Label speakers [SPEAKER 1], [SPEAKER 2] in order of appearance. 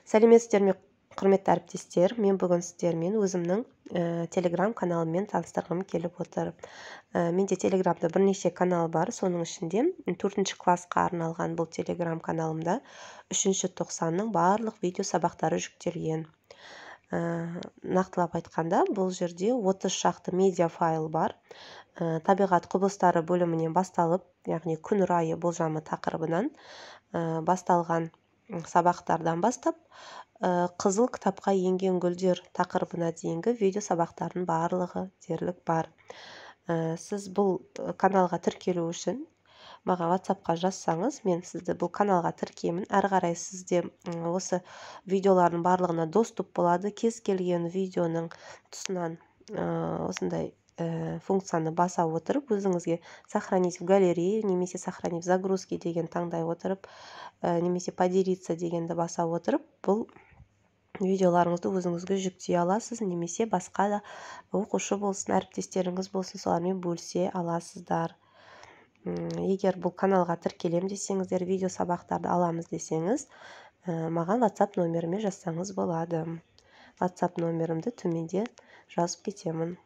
[SPEAKER 1] Сәлеметсіздер ме, құрметті әріптестер, мен бүгін сіздермен өзімнің телеграм каналыммен таныстырғым келіп отыр. Менде телеграмда бірнеше канал бар, соның ішінде 4 классқа арналған бұл телеграм каналымда 3 тоқсанның барлық видео сабақтары жүктелген. Нақтылап айтқанда, бұл жерде 30 шақты медиа файл бар. Табиғат құбылыстары бөлімінен басталып, яғни күн райы болжамы тақырыбынан басталған сабақтардан бастап, қызыл кітапқа енген гүлдер тақырыбына дейінгі видео сабақтардың барлығы дерлік бар. Сіз бұл каналға тіркелу үшін маған WhatsApp-қа жазсаңыз, мен сізді бұл каналға тіркеймін. Әрі қарай сізде осы видеолардың барлығына доступ болады. Кез келген видеоның тұсынан осындай функцияны баса отырып, өзіңізге сохранить в галерее, немесе сохранить в загрузке деген таңдай отырып, немесе поделиться дегенді баса отырып, бұл видеоларыңызды өзіңізге жүктей аласыз, немесе басқа да оқушы болсын, әріптестеріңіз болсын, солармен бөлісе аласыздар. Егер бұл каналға тіркелем десеңіздер, видео сабақтарды аламыз десеңіз, маған WhatsApp номеріме жазсаңыз болады. WhatsApp номерімді төменде жазып кетемін.